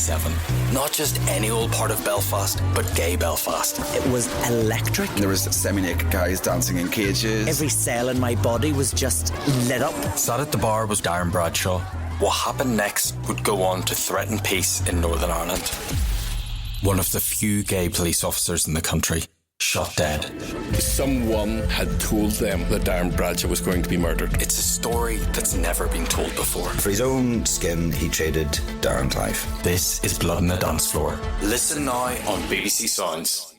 1987. Not just any old part of Belfast, but gay Belfast. It was electric. There was semi-naked guys dancing in cages. Every cell in my body was just lit up. Sat at the bar was Darren Bradshaw. What happened next would go on to threaten peace in Northern Ireland. One of the few gay police officers in the country shot dead. Someone had told them that Darren Bradshaw was going to be murdered. It's a story that's never been told before. For his own skin, he traded Darren's life. This is Blood on the Dance Floor. Listen now on BBC Sounds.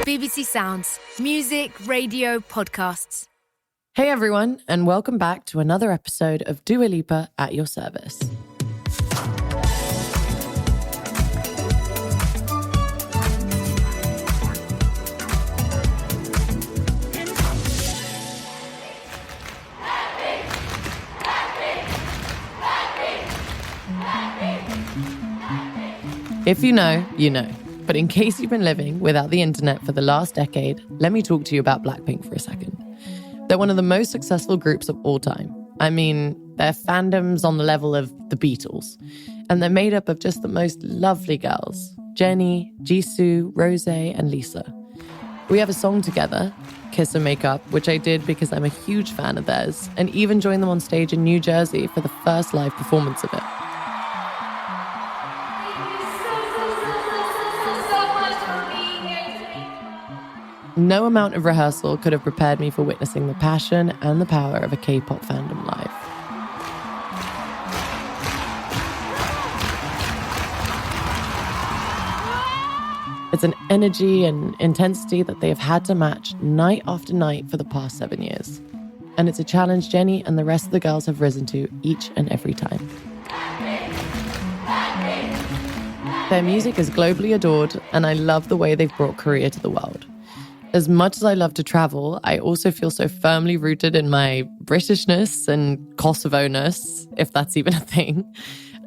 BBC Sounds. Music, radio, podcasts. Hey everyone, and welcome back to another episode of Dua Lipa at your service. If you know, you know. But in case you've been living without the internet for the last decade, let me talk to you about Blackpink for a second. They're one of the most successful groups of all time. I mean, their fandom's on the level of the Beatles. And they're made up of just the most lovely girls. Jennie, Jisoo, Rose, and Lisa. We have a song together, Kiss and Make Up, which I did because I'm a huge fan of theirs, and even joined them on stage in New Jersey for the first live performance of it. No amount of rehearsal could have prepared me for witnessing the passion and the power of a K-pop fandom live. It's an energy and intensity that they have had to match night after night for the past 7 years. And it's a challenge Jennie and the rest of the girls have risen to each and every time. Their music is globally adored, and I love the way they've brought Korea to the world. As much as I love to travel, I also feel so firmly rooted in my Britishness and Kosovo-ness, if that's even a thing.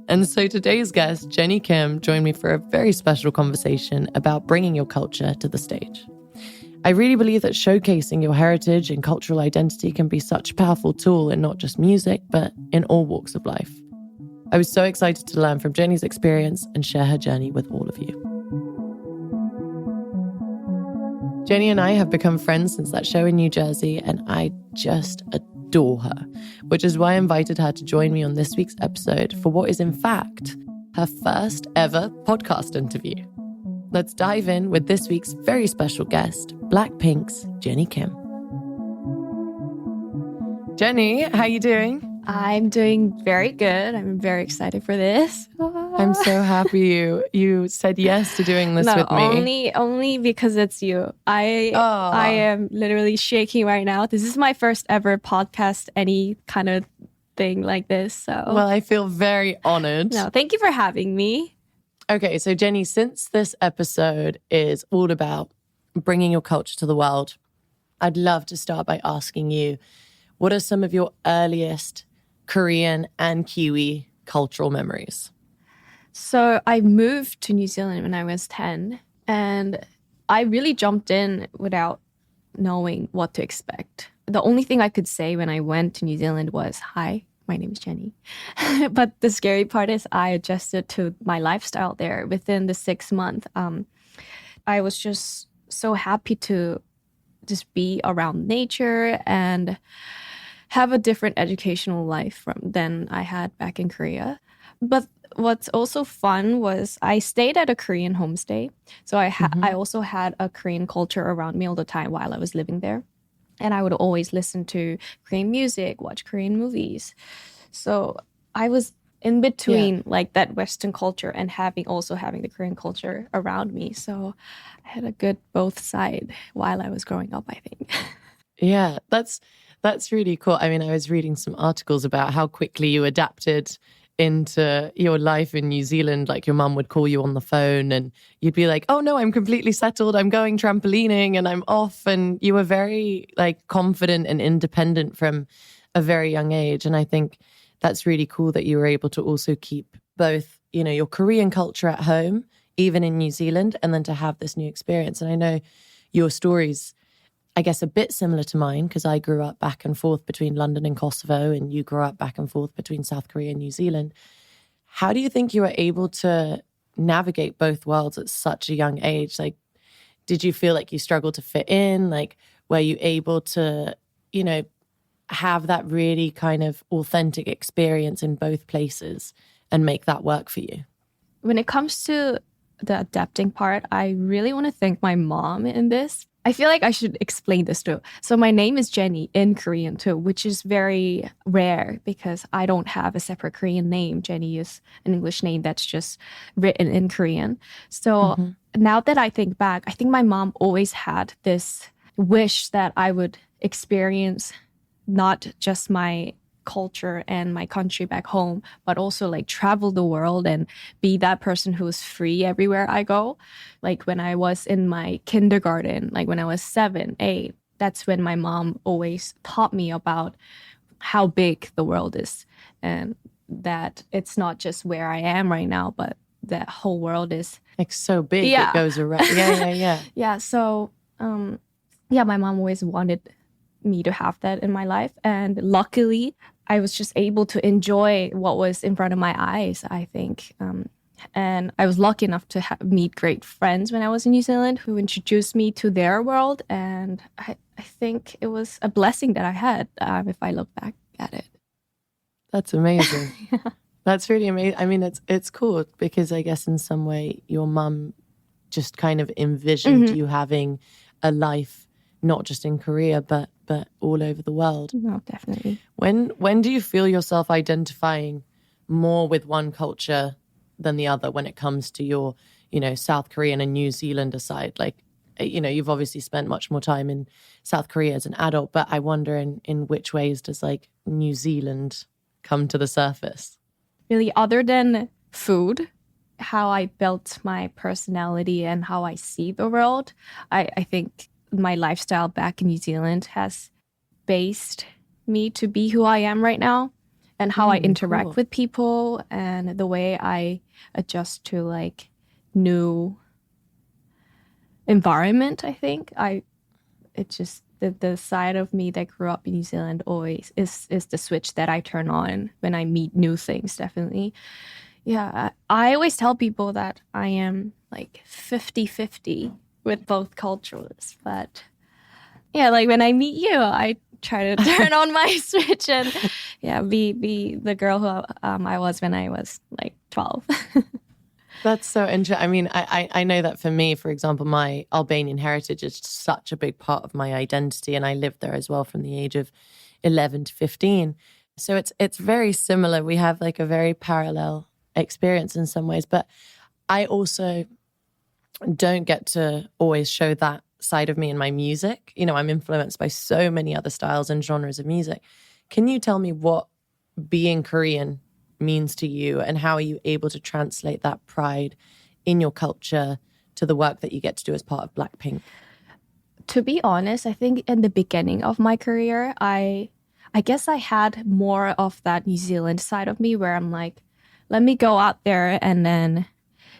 And so today's guest, Jennie Kim, joined me for a very special conversation about bringing your culture to the stage. I really believe that showcasing your heritage and cultural identity can be such a powerful tool in not just music, but in all walks of life. I was so excited to learn from Jennie's experience and share her journey with all of you. Jennie and I have become friends since that show in New Jersey, and I just adore her, which is why I invited her to join me on this week's episode for what is in fact her first ever podcast interview. Let's dive in with this week's very special guest, Blackpink's Jennie Kim. Jennie, how you doing? I'm doing very good. I'm very excited for this. I'm so happy you said yes to doing this with me. Only because it's you. I am literally shaking right now. This is my first ever podcast, any kind of thing like this. So well, I feel very honored. No, thank you for having me. Okay, so Jennie, since this episode is all about bringing your culture to the world, I'd love to start by asking you, what are some of your earliest Korean and Kiwi cultural memories? So I moved to New Zealand when I was 10, and I really jumped in without knowing what to expect. The only thing I could say when I went to New Zealand was, "Hi, my name is Jennie." But the scary part is I adjusted to my lifestyle there within the 6 months. I was just so happy to just be around nature and have a different educational life than I had back in Korea. But what's also fun was I stayed at a Korean homestay. So I also had a Korean culture around me all the time while I was living there. And I would always listen to Korean music, watch Korean movies. So I was in between like that Western culture and having the Korean culture around me. So I had a good both side while I was growing up, I think. Yeah, that's really cool. I mean, I was reading some articles about how quickly you adapted into your life in New Zealand. Like your mum would call you on the phone and you'd be like, "Oh no, I'm completely settled. I'm going trampolining and I'm off." And you were very like confident and independent from a very young age. And I think that's really cool that you were able to also keep both, you know, your Korean culture at home, even in New Zealand, and then to have this new experience. And I know your stories I guess, a bit similar to mine because I grew up back and forth between London and Kosovo, and you grew up back and forth between South Korea and New Zealand. How do you think you were able to navigate both worlds at such a young age? Like, did you feel like you struggled to fit in? Like, were you able to, you know, have that really kind of authentic experience in both places and make that work for you? When it comes to the adapting part, I really want to thank my mom in this. I feel like I should explain this too. So my name is Jennie in Korean too, which is very rare because I don't have a separate Korean name. Jennie is an English name that's just written in Korean. So now that I think back, I think my mom always had this wish that I would experience not just my culture and my country back home, but also like travel the world and be that person who is free everywhere I go. Like when I was in my kindergarten, like when I was 7, 8, that's when my mom always taught me about how big the world is and that it's not just where I am right now, but that whole world is like so big. Yeah. It goes around. Yeah. Yeah. So, my mom always wanted me to have that in my life. And luckily, I was just able to enjoy what was in front of my eyes, I think. And I was lucky enough to meet great friends when I was in New Zealand who introduced me to their world. And I think it was a blessing that I had if I look back at it. That's amazing. Yeah. That's really amazing. I mean, it's cool because I guess in some way your mum just kind of envisioned you having a life not just in Korea, but all over the world. No, definitely. When do you feel yourself identifying more with one culture than the other when it comes to your, you know, South Korean and New Zealander side? Like, you know, you've obviously spent much more time in South Korea as an adult, but I wonder in which ways does like New Zealand come to the surface? Really, other than food, how I built my personality and how I see the world, I think my lifestyle back in New Zealand has based me to be who I am right now, and how I interact with people and the way I adjust to like new environment. I think it's just the side of me that grew up in New Zealand always is the switch that I turn on when I meet new things. Definitely. Yeah. I always tell people that I am like 50-50 with both cultures, but yeah, like when I meet you, I try to turn on my switch and be the girl who I was when I was like 12. That's so interesting. I mean, I know that for me, for example, my Albanian heritage is such a big part of my identity, and I lived there as well from the age of 11 to 15. So it's very similar. We have like a very parallel experience in some ways, but I also don't get to always show that side of me in my music. You know, I'm influenced by so many other styles and genres of music. Can you tell me what being Korean means to you, and how are you able to translate that pride in your culture to the work that you get to do as part of Blackpink? To be honest, I think in the beginning of my career, I guess I had more of that New Zealand side of me where I'm like, let me go out there and then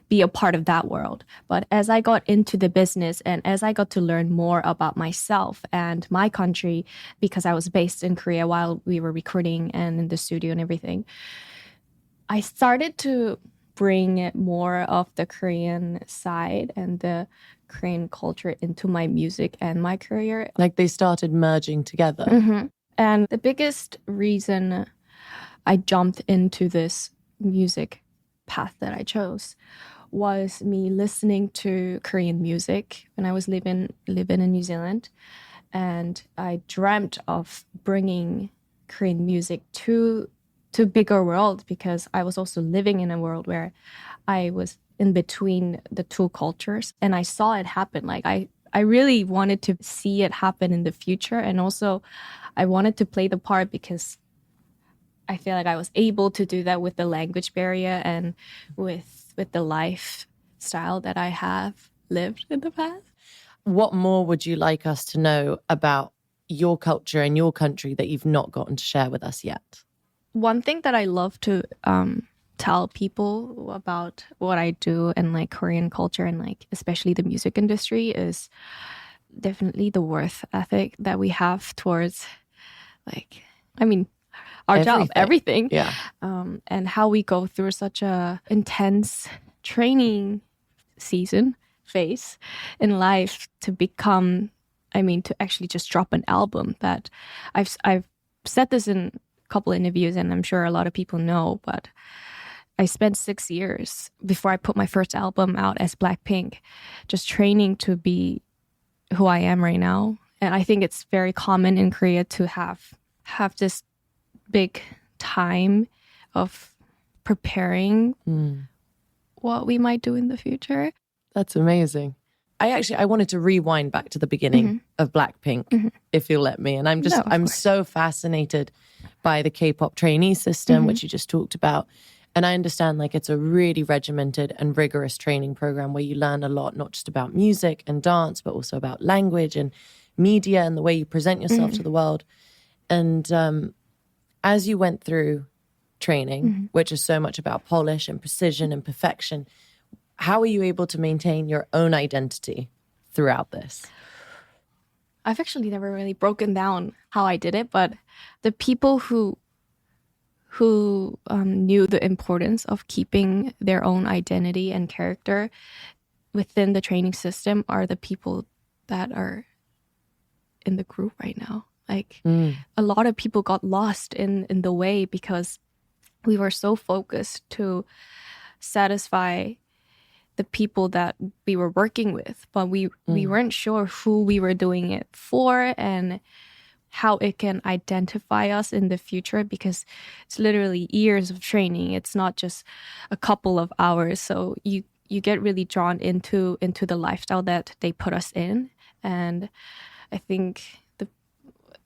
be a part of that world. But as I got into the business and as I got to learn more about myself and my country, because I was based in Korea while we were recording and in the studio and everything, I started to bring more of the Korean side and the Korean culture into my music and my career. Like they started merging together. Mm-hmm. And the biggest reason I jumped into this music path that I chose was me listening to Korean music when I was living in New Zealand. And I dreamt of bringing Korean music to bigger world, because I was also living in a world where I was in between the two cultures, and I saw it happen. Like I really wanted to see it happen in the future, and also I wanted to play the part because I feel like I was able to do that with the language barrier and with the lifestyle that I have lived in the past. What more would you like us to know about your culture and your country that you've not gotten to share with us yet? One thing that I love to tell people about what I do and like Korean culture and like especially the music industry is definitely the worth ethic that we have towards, our job, everything. Yeah. And how we go through such a intense training phase in life to become, to actually just drop an album. That I've said this in a couple interviews, and I'm sure a lot of people know, but I spent 6 years before I put my first album out as Blackpink, just training to be who I am right now. And I think it's very common in Korea to have this big time of preparing what we might do in the future. That's amazing. I wanted to rewind back to the beginning of Blackpink, if you'll let me. And I'm so fascinated by the K-pop trainee system, which you just talked about. And I understand it's a really regimented and rigorous training program where you learn a lot, not just about music and dance, but also about language and media and the way you present yourself to the world. And as you went through training, which is so much about polish and precision and perfection, how are you able to maintain your own identity throughout this? I've actually never really broken down how I did it, but the people who knew the importance of keeping their own identity and character within the training system are the people that are in the group right now. A lot of people got lost in the way because we were so focused to satisfy the people that we were working with, but we weren't sure who we were doing it for and how it can identify us in the future, because it's literally years of training. It's not just a couple of hours. So you get really drawn into the lifestyle that they put us in. And I think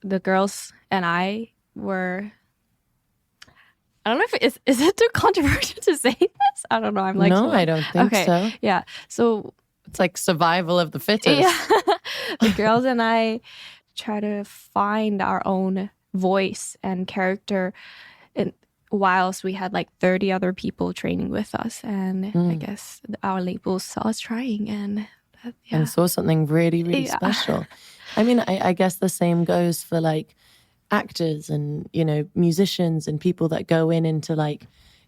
the girls and I were, I don't know if is it too controversial to say this? I don't know. I'm no, I don't think so. Yeah. So it's like survival of the fittest. Yeah. The girls and I try to find our own voice and character, and whilst we had 30 other people training with us, and I guess our labels saw us trying and saw something really, really special. I guess the same goes for actors and musicians and people that go into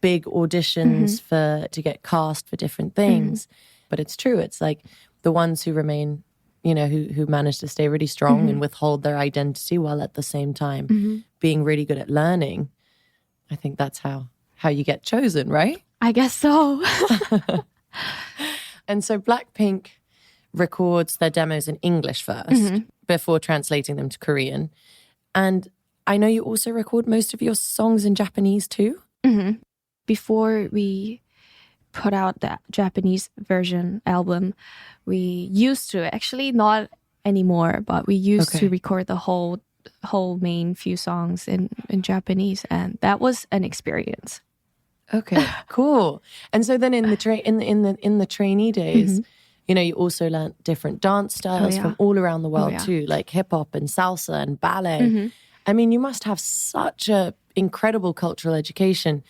big auditions to get cast for different things. But it's true. It's the ones who remain, who manage to stay really strong and withhold their identity while at the same time being really good at learning. I think that's how you get chosen, right? I guess so. And so Blackpink records their demos in English first before translating them to Korean. And I know you also record most of your songs in Japanese too? Before we put out the Japanese version album, we used to, actually not anymore, but we used to record the whole main few songs in Japanese, and that was an experience. Okay, cool. And so then in the trainee days, you also learned different dance styles from all around the world too, like hip hop and salsa and ballet. You must have such a incredible cultural education.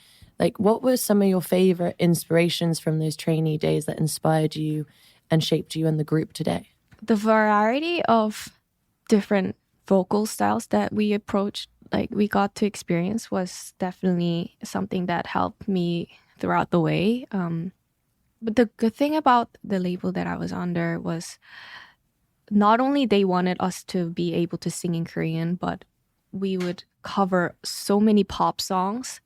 What were some of your favorite inspirations from those trainee days that inspired you and shaped you in the group today? The variety of different vocal styles that we approached, we got to experience, was definitely something that helped me throughout the way. But the good thing about the label that I was under was not only they wanted us to be able to sing in Korean, but we would cover so many pop songs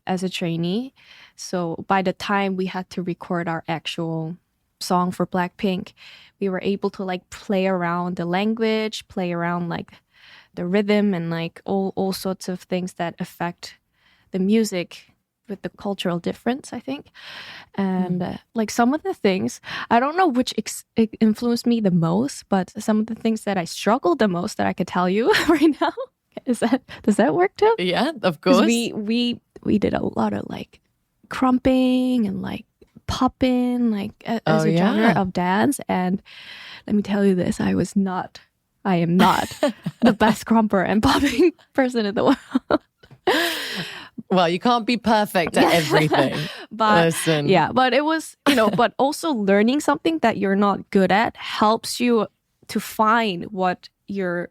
as a trainee. So by the time we had to record our actual song for Blackpink, we were able to play around the language, play around the rhythm, and all sorts of things that affect the music with the cultural difference, I think. And some of the things, I don't know which influenced me the most, but some of the things that I struggled the most that I could tell you right now. Does that work too? Yeah, of course. We did a lot of crumping and popping as a genre of dance. And let me tell you this, I am not the best crumper and popping person in the world. Well, you can't be perfect at everything. But listen. Yeah, but it was, but also learning something that you're not good at helps you to find what your,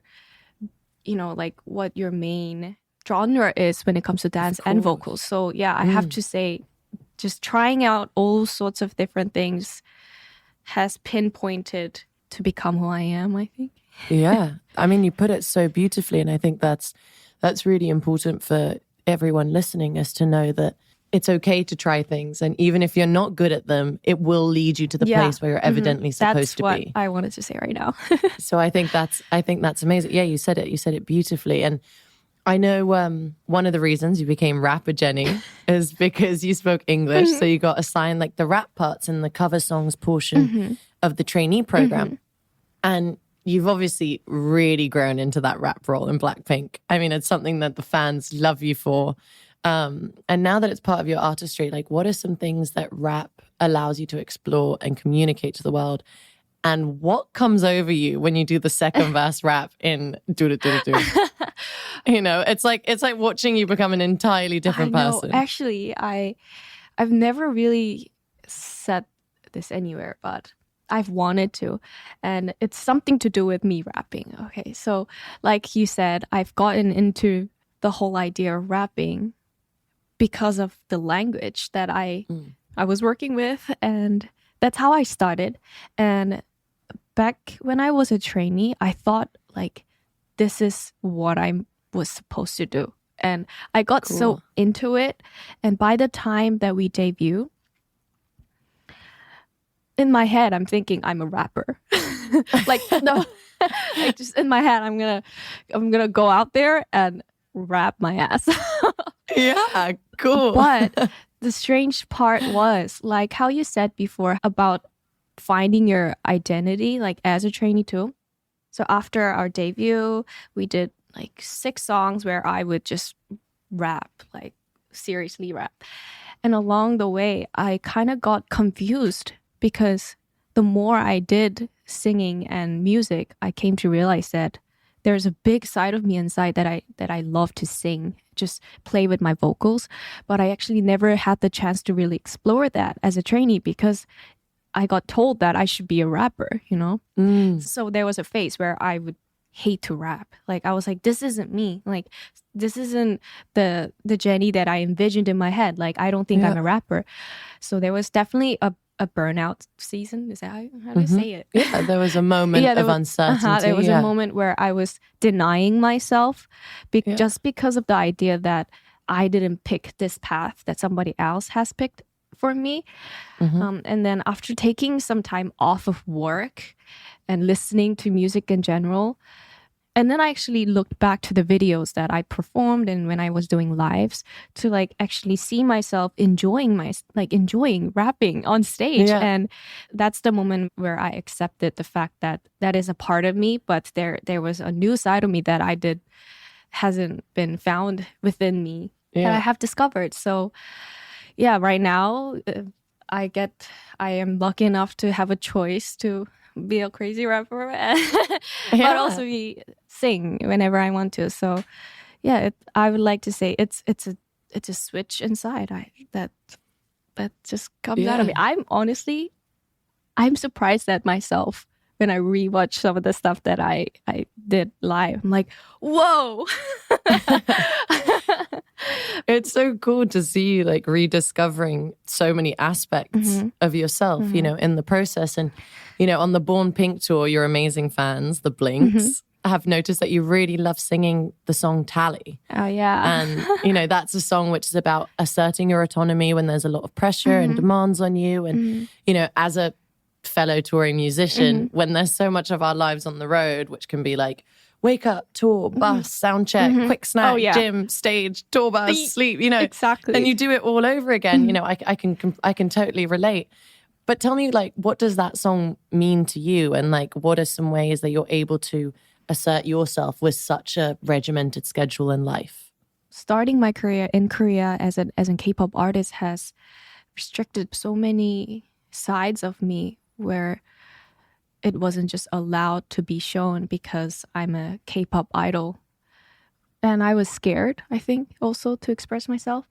like what your main genre is when it comes to dance and vocals. So yeah, I have to say, just trying out all sorts of different things has pinpointed to become who I am, I think. Yeah. I mean, you put it so beautifully, and I think that's really important for everyone listening, is to know that it's okay to try things, and even if you're not good at them, it will lead you to the place where you're evidently supposed to be. That's what I wanted to say right now. So I think that's amazing. Yeah, you said it beautifully. And I know one of the reasons you became rapper, Jennie, is because you spoke English. So you got assigned like the rap parts in the cover songs portion of the trainee program. And you've obviously really grown into that rap role in Blackpink. I mean, it's something that the fans love you for. And now that it's part of your artistry, like, what are some things that rap allows you to explore and communicate to the world? And what comes over you when you do the second verse rap in Do Do Do Do? It's like watching you become an entirely different person. Actually, I've never really said this anywhere, but I've wanted to. And it's something to do with me rapping. Okay, so like you said, I've gotten into the whole idea of rapping because of the language that I was working with, and that's how I started. And back when I was a trainee, I thought like this is what I was supposed to do, and I got so into it. And by the time that we debut, in my head, I'm thinking I'm a rapper. Like no, like just in my head, I'm gonna go out there and rap my ass. Yeah, cool. But the strange part was, like how you said before about finding your identity, like as a trainee too. So after our debut, we did like 6 songs where I would just rap, like seriously rap. And along the way, I kind of got confused because the more I did singing and music, I came to realize that there's a big side of me inside that I love to sing, just play with my vocals. But I actually never had the chance to really explore that as a trainee because I got told that I should be a rapper, So there was a phase where I would hate to rap. Like I was like, this isn't me. Like this isn't the Jennie that I envisioned in my head. Like I don't think I'm a rapper. So there was definitely a burnout season. Is that how do you say it? Yeah, there was a moment of uncertainty. There was a moment where I was denying myself just because of the idea that I didn't pick this path that somebody else has picked for me. And then after taking some time off of work and listening to music in general, and then I actually looked back to the videos that I performed and when I was doing lives to like actually see myself enjoying rapping on stage. Yeah. And that's the moment where I accepted the fact that that is a part of me, but there was a new side of me that hasn't been found within me that I have discovered. So yeah, right now I am lucky enough to have a choice to be a crazy rapper, but also sing whenever I want to. So yeah, I would like to say it's a switch inside that just comes out of me. I'm surprised at myself when I rewatch some of the stuff that I did live. I'm like, whoa. It's so cool to see you like rediscovering so many aspects of yourself, in the process. And, on the Born Pink tour, your amazing fans, the Blinks, have noticed that you really love singing the song Tally. Oh, yeah. And, that's a song which is about asserting your autonomy when there's a lot of pressure and demands on you. And, as a fellow touring musician, when there's so much of our lives on the road, which can be like, wake up, tour, bus, sound check, quick snack, gym, stage, tour bus, sleep, Exactly. And you do it all over again. I can totally relate. But tell me, like, what does that song mean to you? And like, what are some ways that you're able to assert yourself with such a regimented schedule in life? Starting my career in Korea as a K-pop artist has restricted so many sides of me where it wasn't just allowed to be shown because I'm a K-pop idol. And I was scared, I think, also to express myself.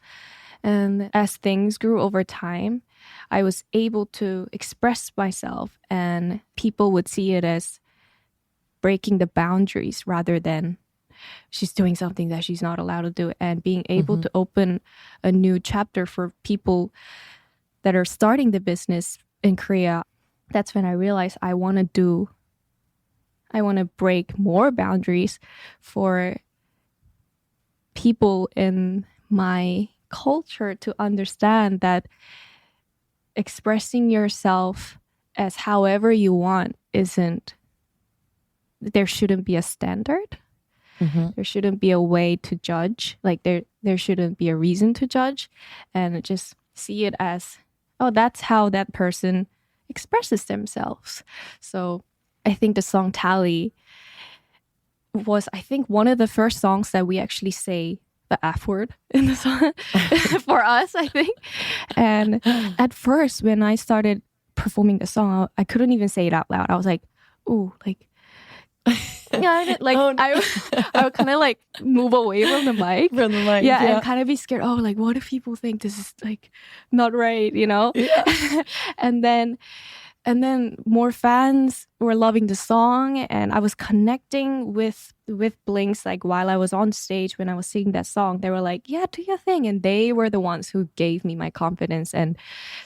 And as things grew over time, I was able to express myself and people would see it as breaking the boundaries rather than she's doing something that she's not allowed to do, and being able to open a new chapter for people that are starting the business in Korea. That's when I realized I want to break more boundaries for people in my culture to understand that expressing yourself as however you want there shouldn't be a standard. There shouldn't be a way to judge. Like there shouldn't be a reason to judge, and just see it as, oh, that's how that person expresses themselves. So I think the song Tally was, I think, one of the first songs that we actually say the F word in the song for us, I think. And at first, when I started performing the song, I couldn't even say it out loud. I was like, ooh, like, yeah, like I would kind of like move away from the mic. Yeah, and kind of be scared. Oh, like, what if people think this is like not right, you know? Yeah. And then more fans were loving the song, and I was connecting with Blinks. Like while I was on stage when I was singing that song, they were like, "Yeah, do your thing," and they were the ones who gave me my confidence and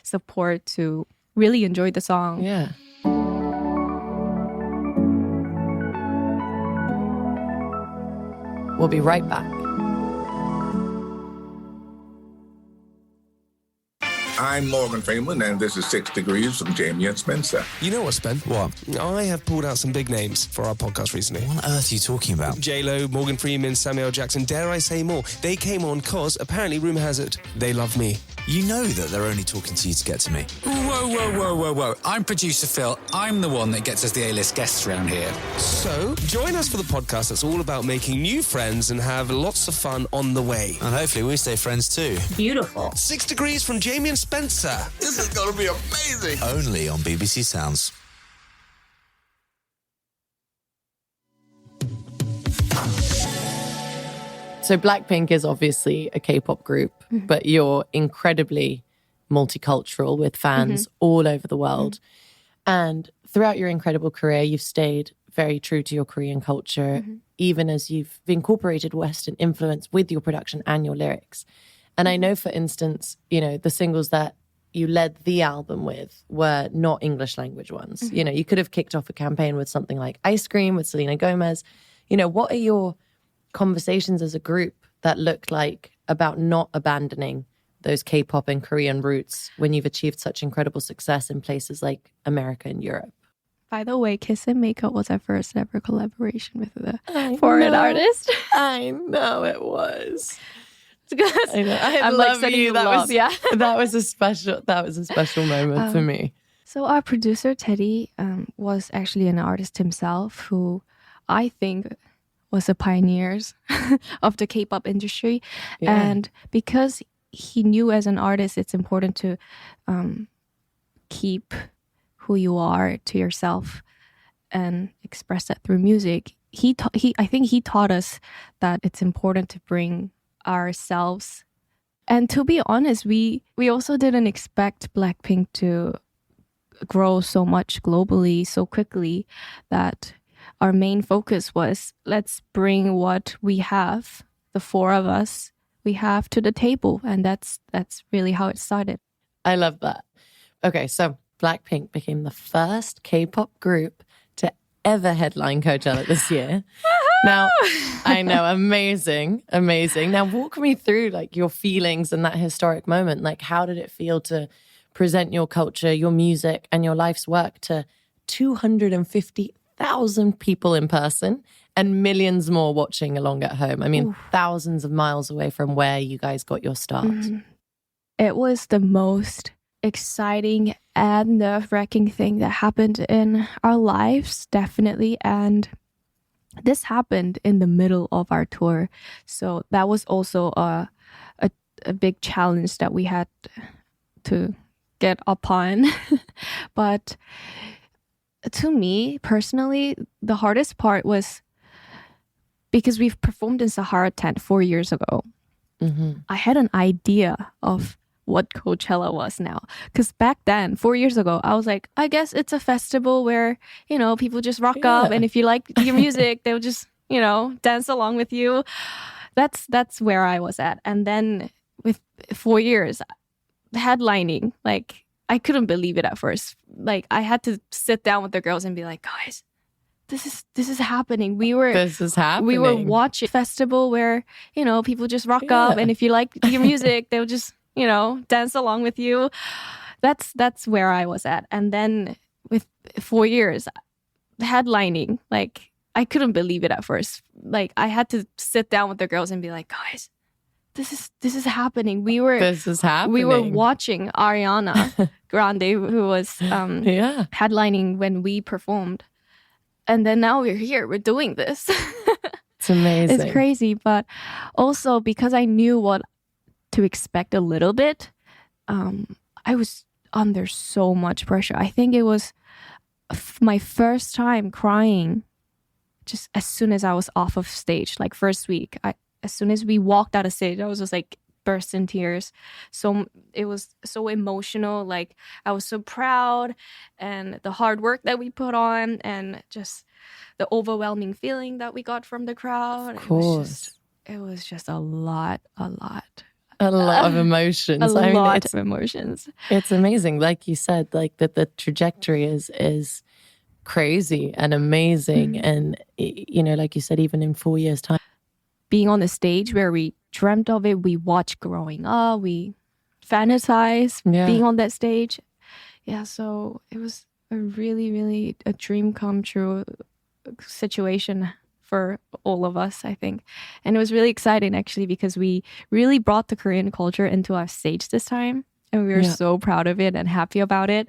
support to really enjoy the song. Yeah. We'll be right back. I'm Morgan Freeman, and this is 6 Degrees from Jamie and Spencer. You know what, Spen? What? I have pulled out some big names for our podcast recently. What on earth are you talking about? J-Lo, Morgan Freeman, Samuel Jackson, dare I say more? They came on because, apparently, rumour has it, they love me. You know that they're only talking to you to get to me. Whoa. I'm producer Phil. I'm the one that gets us the A-list guests around here. So, join us for the podcast that's all about making new friends and have lots of fun on the way. And hopefully we stay friends too. Beautiful. 6 Degrees from Jamie and Spencer. This is going to be amazing. Only on BBC Sounds. So Blackpink is obviously a K-pop group, but you're incredibly multicultural with fans all over the world. And throughout your incredible career, you've stayed very true to your Korean culture, even as you've incorporated Western influence with your production and your lyrics. And I know, for instance, you know, the singles that you led the album with were not English language ones. You know, you could have kicked off a campaign with something like Ice Cream with Selena Gomez. You know, what are your conversations as a group that looked like about not abandoning those K-pop and Korean roots when you've achieved such incredible success in places like America and Europe? By the way, Kiss and Makeup was our first ever collaboration with a foreign artist. I know it was. I know. I'm love like you. That was a special moment for me. So our producer Teddy was actually an artist himself, who I think was a pioneer of the K-pop industry. Yeah. And because he knew as an artist it's important to keep who you are to yourself and express that through music, I think he taught us that it's important to bring ourselves. And to be honest, we also didn't expect Blackpink to grow so much globally so quickly, that our main focus was, let's bring what we have, the four of us we have, to the table. And that's really how it started. I love that. Okay, so Blackpink became the first K-pop group to ever headline Coachella this year. Now, I know, amazing. Now, walk me through like your feelings in that historic moment. Like, how did it feel to present your culture, your music, and your life's work to 250,000 people in person and millions more watching along at home? I mean, thousands of miles away from where you guys got your start. It was the most exciting and nerve-wracking thing that happened in our lives, definitely. And this happened in the middle of our tour. So that was also a big challenge that we had to get upon. But to me, personally, the hardest part was because we've performed in Sahara Tent 4 years ago. I had an idea of what Coachella was now. Because back then, 4 years ago, I was like, I guess it's a festival where, you know, people just rock up, and if you like your music, they'll just, you know, dance along with you. That's where I was at. And then with 4 years, headlining, like, I couldn't believe it at first. Like, I had to sit down with the girls and be like, guys, this is happening. We were watching a festival where, you know, people just rock up, and if you like your music, they'll just, you know, dance along with you. That's where I was at. And then with 4 years, headlining, like, I couldn't believe it at first. Like, I had to sit down with the girls and be like, guys, this is happening. We were watching Ariana Grande, who was headlining when we performed. And then now we're here, we're doing this. It's amazing. It's crazy. But also because I knew what to expect a little bit, I was under so much pressure. I think it was my first time crying just as soon as I was off of stage, like first week. As soon as we walked out of stage, I was just like burst in tears. So it was so emotional. Like, I was so proud, and the hard work that we put on, and just the overwhelming feeling that we got from the crowd. Of course. It was just a lot of emotions. A lot of emotions. It's amazing. Like you said, like that the trajectory is crazy and amazing. And, you know, like you said, even in 4 years' time, being on the stage where we dreamt of it, we watched growing up, we fantasized being on that stage. Yeah, so it was a really, really a dream come true situation for all of us, I think. And it was really exciting, actually, because we really brought the Korean culture into our stage this time. And we were so proud of it and happy about it.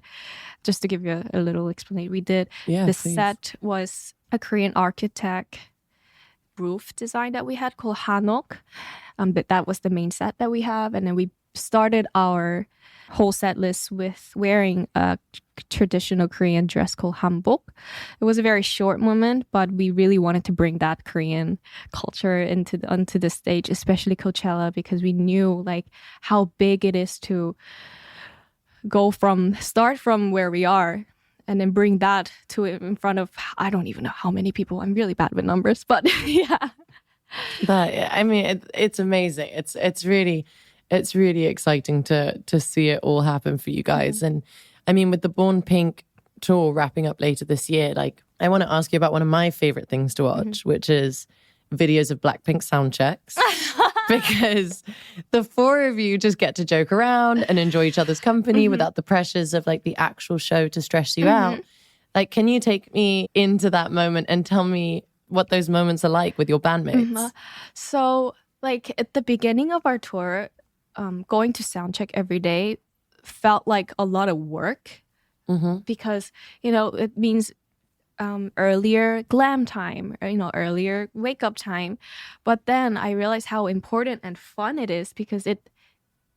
Just to give you a little explanation, we did. The set was a Korean architect roof design that we had called Hanok. But that was the main set that we have. And then we started our whole set list with wearing a traditional Korean dress called hanbok. It was a very short moment, but we really wanted to bring that Korean culture onto the stage, especially Coachella, because we knew like how big it is to start from where we are and then bring that to in front of, I don't even know how many people. I'm really bad with numbers, but yeah. But I mean, it's amazing. It's really exciting to see it all happen for you guys. And I mean, with the Born Pink tour wrapping up later this year, like, I want to ask you about one of my favorite things to watch, which is videos of Blackpink sound checks. Because the four of you just get to joke around and enjoy each other's company without the pressures of like the actual show to stress you out. Like, can you take me into that moment and tell me what those moments are like with your bandmates? So, like, at the beginning of our tour, going to soundcheck every day felt like a lot of work because, you know, it means earlier glam time, or, you know, earlier wake up time. But then I realized how important and fun it is because it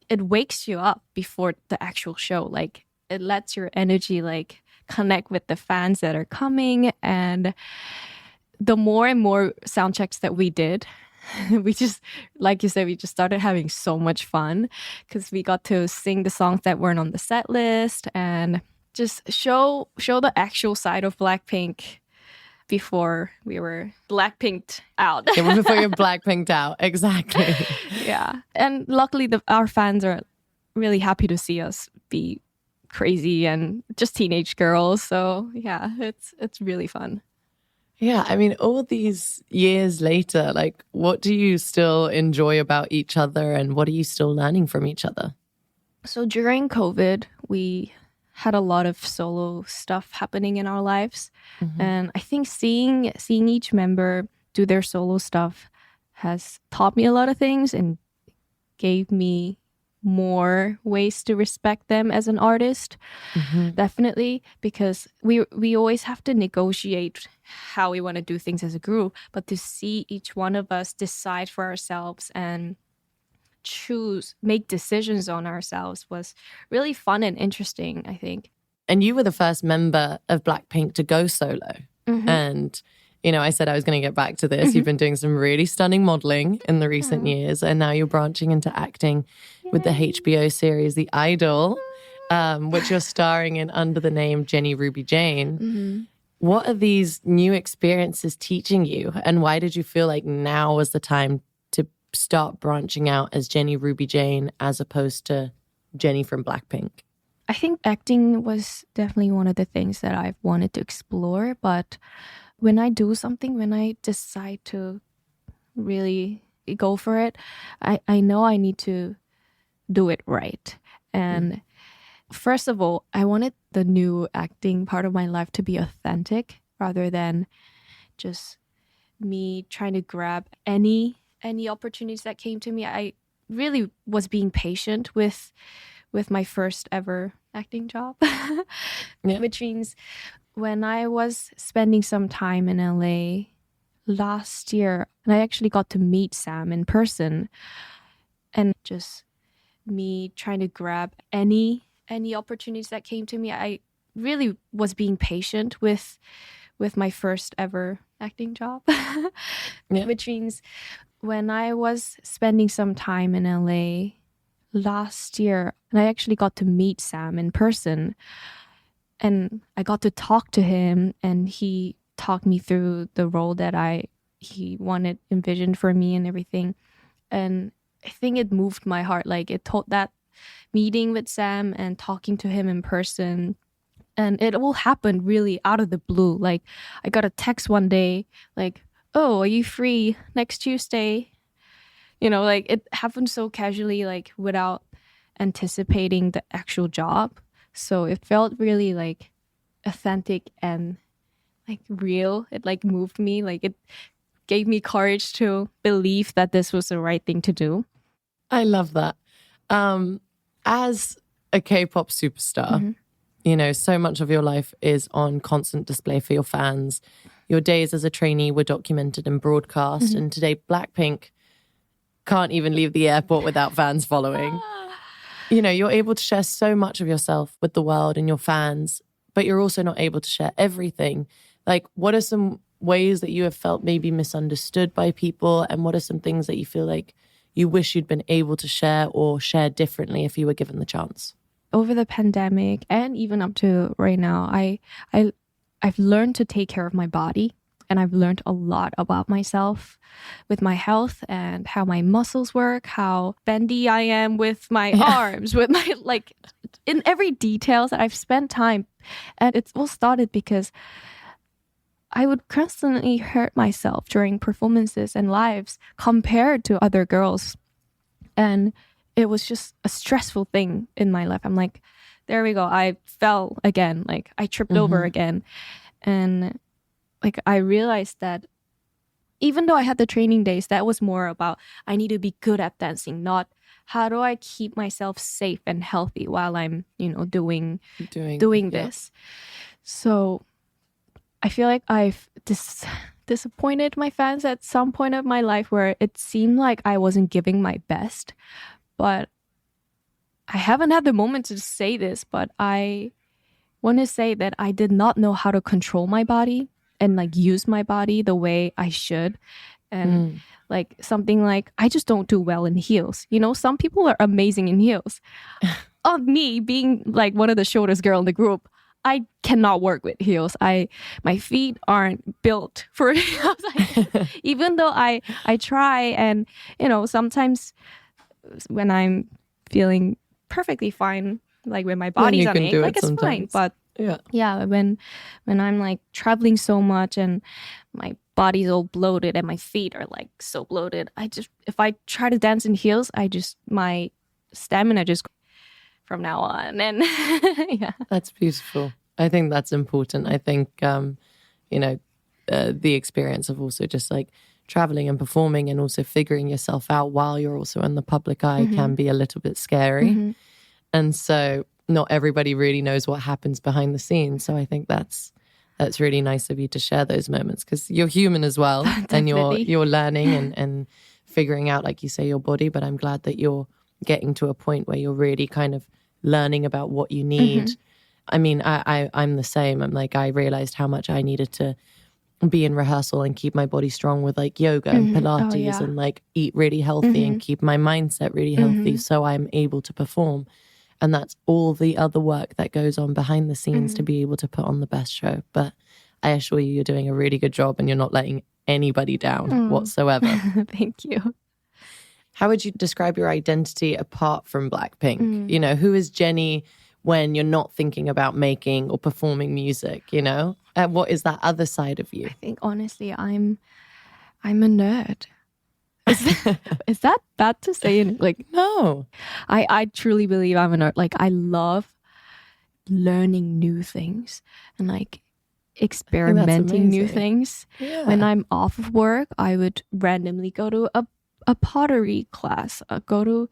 wakes you up before the actual show. Like, it lets your energy like connect with the fans that are coming. And the more and more sound checks that we did, we just, like you said, we just started having so much fun because we got to sing the songs that weren't on the set list and just show the actual side of Blackpink before we were Blackpinked out. Before you're Blackpinked out, exactly. Yeah, and luckily our fans are really happy to see us be crazy and just teenage girls. So yeah, it's really fun. Yeah, I mean, all these years later, like, what do you still enjoy about each other and what are you still learning from each other? So during COVID, we had a lot of solo stuff happening in our lives. And I think seeing each member do their solo stuff has taught me a lot of things and gave me more ways to respect them as an artist. Definitely, because we always have to negotiate how we want to do things as a group, but to see each one of us decide for ourselves and make decisions on ourselves was really fun and interesting, I think. And you were the first member of Blackpink to go solo. And, you know, I said I was going to get back to this. You've been doing some really stunning modeling in the recent years, and now you're branching into acting. with the HBO series The Idol, which you're starring in under the name Jennie Ruby Jane. Mm-hmm. What are these new experiences teaching you? And why did you feel like now was the time to start branching out as Jennie Ruby Jane as opposed to Jennie from Blackpink? I think acting was definitely one of the things that I've wanted to explore. But when I do something, when I decide to really go for it, I know I need to do it right. And first of all, I wanted the new acting part of my life to be authentic rather than just me trying to grab any opportunities that came to me. I really was being patient with my first ever acting job, which means when I was spending some time in LA last year, and I actually got to meet Sam in person, and just me trying to grab any opportunities that came to me. I really was being patient with my first ever acting job, which means when I was spending some time in LA last year, and I actually got to meet Sam in person, and I got to talk to him, and he talked me through the role that he envisioned for me and everything. And I think it moved my heart. Like, it told that meeting with Sam and talking to him in person, and it all happened really out of the blue. Like, I got a text one day like, "Oh, are you free next Tuesday?" You know, like, it happened so casually, like, without anticipating the actual job. So it felt really like authentic and like real. It like moved me. Like, it gave me courage to believe that this was the right thing to do. I love that. As a K-pop superstar, you know, so much of your life is on constant display for your fans. Your days as a trainee were documented and broadcast. And today, Blackpink can't even leave the airport without fans following. You know, you're able to share so much of yourself with the world and your fans, but you're also not able to share everything. Like, what are some ways that you have felt maybe misunderstood by people? And what are some things that you feel like you wish you'd been able to share or share differently if you were given the chance? Over the pandemic and even up to right now, I've learned to take care of my body, and I've learned a lot about myself with my health and how my muscles work, how bendy I am with my arms, with my, like, in every details that I've spent time. And it all started because I would constantly hurt myself during performances and lives compared to other girls. And it was just a stressful thing in my life. I'm like, there we go. I fell again. Like, I tripped over again. And like, I realized that even though I had the training days, that was more about I need to be good at dancing, not how do I keep myself safe and healthy while I'm, you know, doing this. So I feel like I've disappointed my fans at some point of my life where it seemed like I wasn't giving my best. But I haven't had the moment to say this, but I want to say that I did not know how to control my body and like use my body the way I should. And like something like, I just don't do well in heels. You know, some people are amazing in heels. Of me being like one of the shortest girl in the group, I cannot work with heels. My feet aren't built for heels. Even though I try, and you know, sometimes when I'm feeling perfectly fine, like when my body's on ache, like it's fine. But yeah, when I'm like traveling so much and my body's all bloated and my feet are like so bloated, if I try to dance in heels, my stamina just from now on. And yeah, that's beautiful. I think that's important. I think you know, the experience of also just like traveling and performing and also figuring yourself out while you're also in the public eye can be a little bit scary. And so not everybody really knows what happens behind the scenes. So I think that's really nice of you to share those moments, because you're human as well. And you're learning and figuring out, like you say, your body. But I'm glad that you're getting to a point where you're really kind of learning about what you need. I mean, I'm the same. I'm like, I realized how much I needed to be in rehearsal and keep my body strong with like yoga and Pilates and like eat really healthy and keep my mindset really healthy so I'm able to perform. And that's all the other work that goes on behind the scenes to be able to put on the best show. But I assure you, you're doing a really good job and you're not letting anybody down whatsoever. Thank you. How would you describe your identity apart from Blackpink? You know, who is Jennie when you're not thinking about making or performing music, you know? What is that other side of you? I think honestly, I'm a nerd. Is that bad to say? Like, no. I truly believe I'm a nerd. Like, I love learning new things and like experimenting new things. Yeah. When I'm off of work, I would randomly go to a pottery class, go to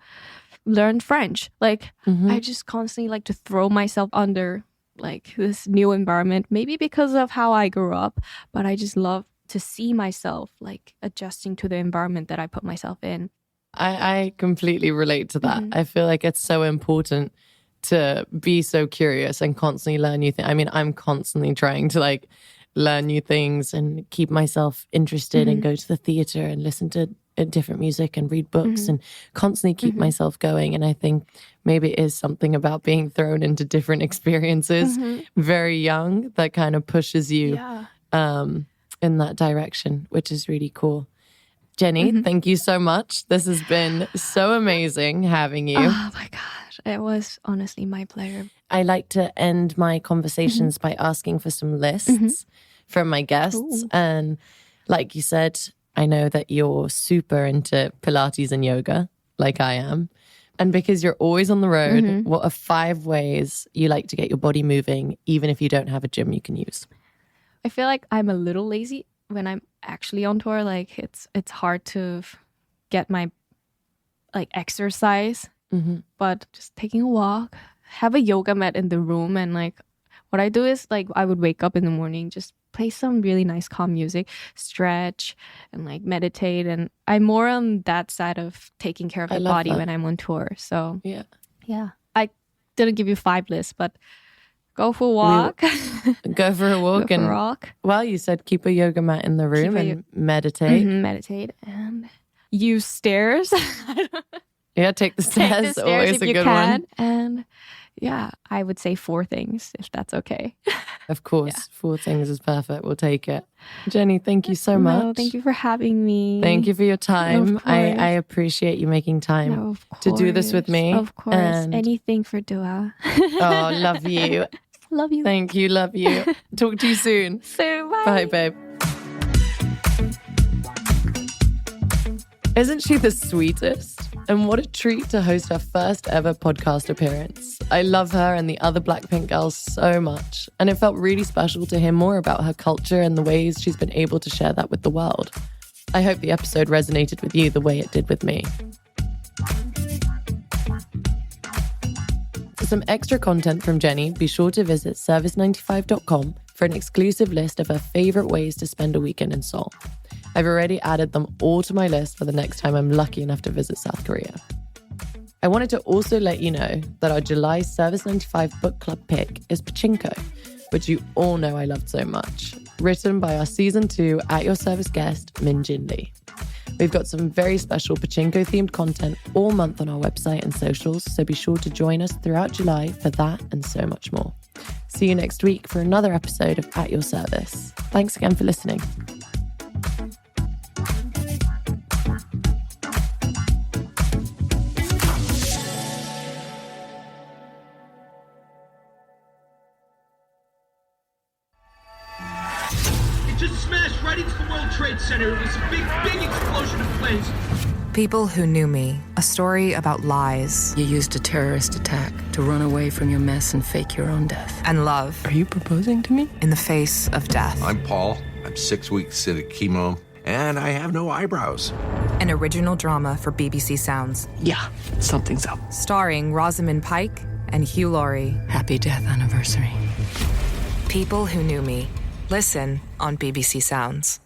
learn French. Like, I just constantly like to throw myself under like this new environment, maybe because of how I grew up, but I just love to see myself like adjusting to the environment that I put myself in. I completely relate to that. I feel like it's so important to be so curious and constantly learn new things. I mean, I'm constantly trying to like learn new things and keep myself interested and go to the theater and listen to different music and read books and constantly keep myself going. And I think maybe it is something about being thrown into different experiences very young that kind of pushes you in that direction, which is really cool. Jennie, thank you so much. This has been so amazing having you. Oh my gosh, it was honestly my pleasure. I like to end my conversations by asking for some lists from my guests. And like you said, I know that you're super into Pilates and yoga, like I am. And because you're always on the road, what are 5 ways you like to get your body moving, even if you don't have a gym you can use? I feel like I'm a little lazy when I'm actually on tour. Like it's hard to get my like exercise, but just taking a walk, have a yoga mat in the room, and like what I do is like I would wake up in the morning, just play some really nice calm music, stretch and like meditate. And I'm more on that side of taking care of the body when I'm on tour. So yeah. I didn't give you 5 lists, but go for a walk. Go for a walk. Go for a walk. Well, you said keep a yoga mat in the room and meditate. Meditate and use stairs. Yeah, take the stairs. Always a good one. And yeah, I would say 4 things, if that's okay. Of course, 4 things is perfect. We'll take it. Jennie, thank you so much. No, thank you for having me. Thank you for your time. I appreciate you making time to do this with me. Of course. And anything for Dua. Oh, love you. Love you. Thank you. Love you. Talk to you soon. Bye, babe. Isn't she the sweetest? And what a treat to host her first ever podcast appearance. I love her and the other Blackpink girls so much. And it felt really special to hear more about her culture and the ways she's been able to share that with the world. I hope the episode resonated with you the way it did with me. For some extra content from Jennie, be sure to visit service95.com for an exclusive list of her favorite ways to spend a weekend in Seoul. I've already added them all to my list for the next time I'm lucky enough to visit South Korea. I wanted to also let you know that our July Service 95 book club pick is Pachinko, which you all know I loved so much, written by our season 2 At Your Service guest, Min Jin Lee. We've got some very special Pachinko-themed content all month on our website and socials, so be sure to join us throughout July for that and so much more. See you next week for another episode of At Your Service. Thanks again for listening. Right into the World Trade Center. It was a big explosion of planes. People Who Knew Me, a story about lies. You used a terrorist attack to run away from your mess and fake your own death. And love. Are you proposing to me? In the face of death. I'm Paul. I'm 6 weeks into chemo, and I have no eyebrows. An original drama for BBC Sounds. Yeah, something's up. Starring Rosamund Pike and Hugh Laurie. Happy death anniversary. People Who Knew Me. Listen on BBC Sounds.